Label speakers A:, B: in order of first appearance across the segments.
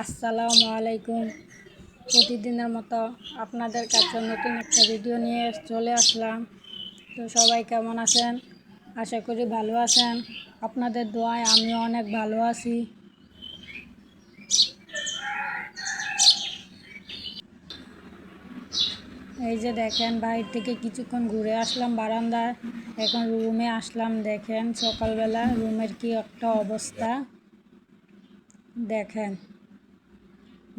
A: আসসালামু আলাইকুম। প্রতিদিনের মতো আপনাদের কাছে নতুন একটা ভিডিও নিয়ে চলে আসলাম। তো সবাই কেমন আছেন? আশা করি ভালো আছেন। আপনাদের দোয়ায় আমিও অনেক ভালো আছি। এই যে দেখেন, বাইরে থেকে কিছুক্ষণ ঘুরে আসলাম বারান্দায়, এখন রুমে আসলাম। দেখেন সকালবেলা রুমের কি একটা অবস্থা, দেখেন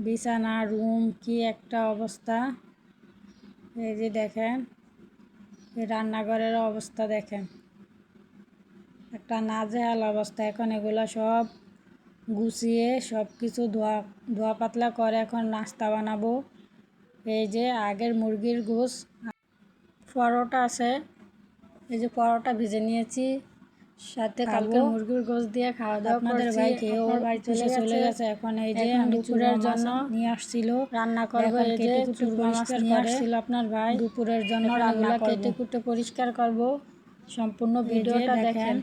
A: বিছানা রুম কি একটা অবস্থা। এই যে দেখেন রান্নাঘরের অবস্থা, দেখেন একটা নাজেহাল অবস্থা। এখন এগুলো সব গুছিয়ে সব কিছু ধোয়া পাতলা করে এখন নাস্তা বানাবো। এই যে আগের মুরগির গোশ পরোটা আছে, এই যে পরোটা ভেজে নিয়েছি, সাথে কালকে মুরগির গোশ দিয়ে খাওয়া দাওয়া আপনাদের ভাই খেয়েও চলে গেছে। এখন এই যে আমি দুপুরের জন্য নিয়ে আসছিল রান্না করব। এই যে চুরমা মাছ নিয়ে আসছিল আপনার ভাই দুপুরের জন্য রান্না করব। কেটে কুটে পরিষ্কার করব। সম্পূর্ণ ভিডিওটা দেখেন।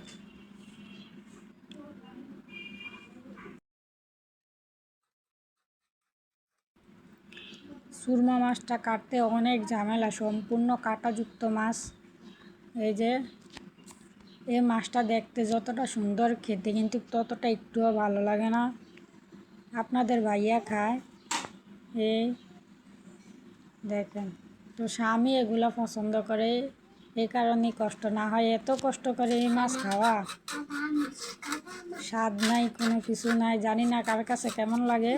A: সুরমা মাছটা কাটতে অনেক ঝামেলা, সম্পূর্ণ কাঁটাযুক্ত মাছ। এই যে এই মাছটা দেখতে যতটা সুন্দর, খেতে কিন্তু ততটা একটুও ভালো লাগে না। আপনাদের ভাইয়া খায়, এই দেখেন। তো স্বামী এগুলো পছন্দ করে, এই কারণেই কষ্ট না হয়। এত কষ্ট করে এই মাছ খাওয়া, স্বাদ নাই, কোনো কিছু নাই। জানি না কার কাছে কেমন লাগে,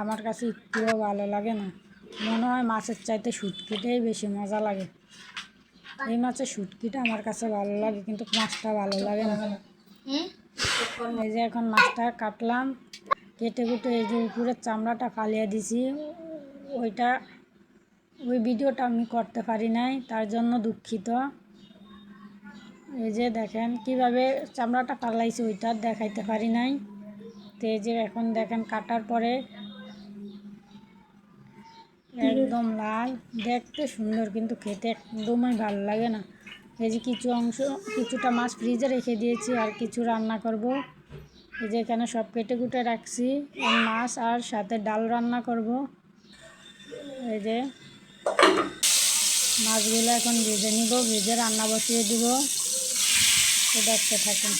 A: আমার কাছে একটুও ভালো লাগে না। মনে হয় মাছের চাইতে শুটকিটাই বেশি মজা লাগে। এই মাছের শুটকিটা আমার কাছে ভালো লাগে, কিন্তু মাছটা ভালো লাগে না। এই যে এখন মাছটা কাটলাম, কেটে কুটে এই যে উপরের চামড়াটা ফালিয়ে দিছি। ওই ভিডিওটা আমি করতে পারি নাই, তার জন্য দুঃখিত। এই যে দেখেন কিভাবে চামড়াটা ফালাইছি, ওইটা দেখাইতে পারি নাই। তো এই যে এখন দেখেন কাটার পরে একদম লাল, দেখতে সুন্দর কিন্তু খেতে একদমই ভালো লাগে না। এই যে কিছুটা মাছ ফ্রিজে রেখে দিয়েছি, আর কিছু রান্না করব। এই যে এখানে সব কেটে কুটে রাখছি, মাছ আর সাথে ডাল রান্না করব। এই যে মাছগুলো এখন ভেজে নিব, ভেজে রান্না বসিয়ে দিব। তো দেখতে থাকুন।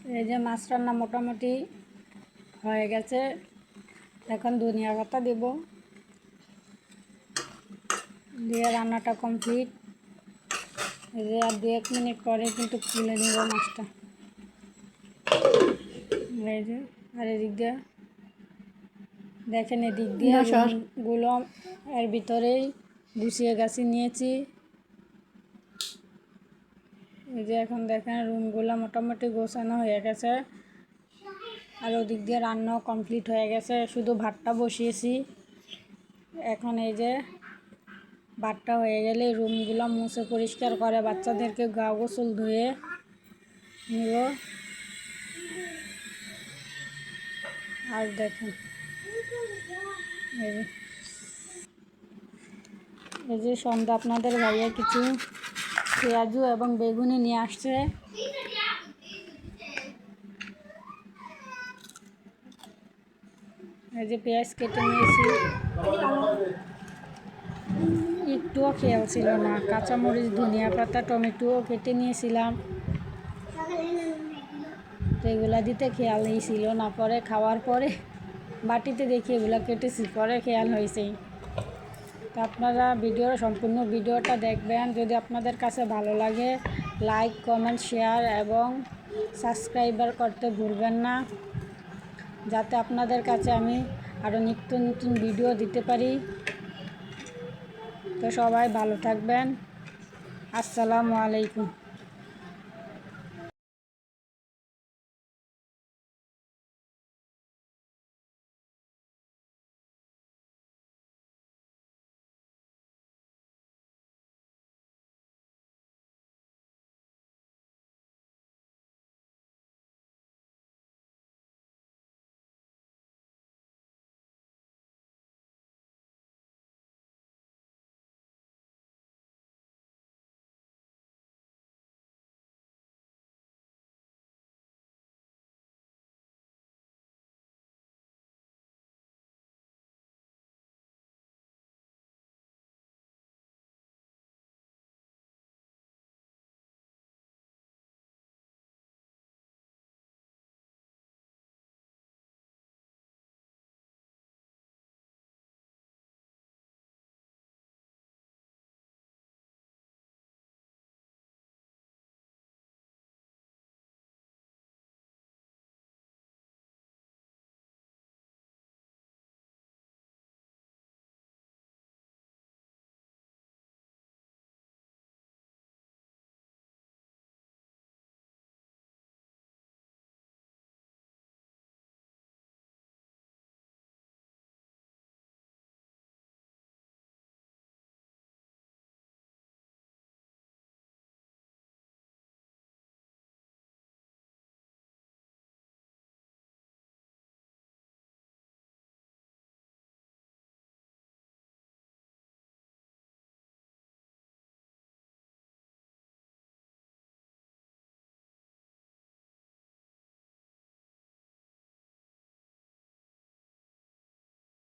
A: এই যে মাছ রান্না মোটামুটি হয়ে গেছে, এখন ধনিয়া পাতা দেব, দিয়ে রান্নাটা কমপ্লিট। এই যে আর 2-1 মিনিট পরে কিন্তু তুলে নেব মাছটা। এই যে আর এদিক দিয়ে দেখেন, এদিক দিয়ে রুমগুলো এর ভিতরেই গুছিয়ে গাছি নিয়েছি। এই যে এখন দেখেন রুমগুলো মোটামুটি গোছানো হয়ে গেছে, আর ওদিক দিয়ে রান্নাও কমপ্লিট হয়ে গেছে, শুধু ভাতটা বসিয়েছি। এখন এই যে ভাতটা হয়ে গেলে রুমগুলো মুছে পরিষ্কার করে বাচ্চাদেরকে গা গোসল ধুয়ে নিব। আর দেখেন এই যে সন্ধ্যা আপনাদের ভাইয়া কিছু পেঁয়াজু এবং বেগুনি নিয়ে আসছে। এই যে পেঁয়াজ কেটে নিয়েছি, একটুও খেয়াল ছিল না। কাঁচামরিচ, ধনিয়া পাতা, টমেটোও কেটে নিয়েছিলাম, তো এগুলা দিতে খেয়ালই ছিল না। পরে খাওয়ার পরে বাটিতে দেখি এগুলা কেটেছি, পরে খেয়াল হয়েছেই। তো আপনারা সম্পূর্ণ ভিডিওটা দেখবেন। যদি আপনাদের কাছে ভালো লাগে, লাইক, কমেন্ট, শেয়ার এবং সাবস্ক্রাইবার করতে ভুলবেন না, যাতে আপনাদের কাছে আমি আরও নিত্য নতুন ভিডিও দিতে পারি। তো সবাই ভালো থাকবেন। আসসালামু আলাইকুম।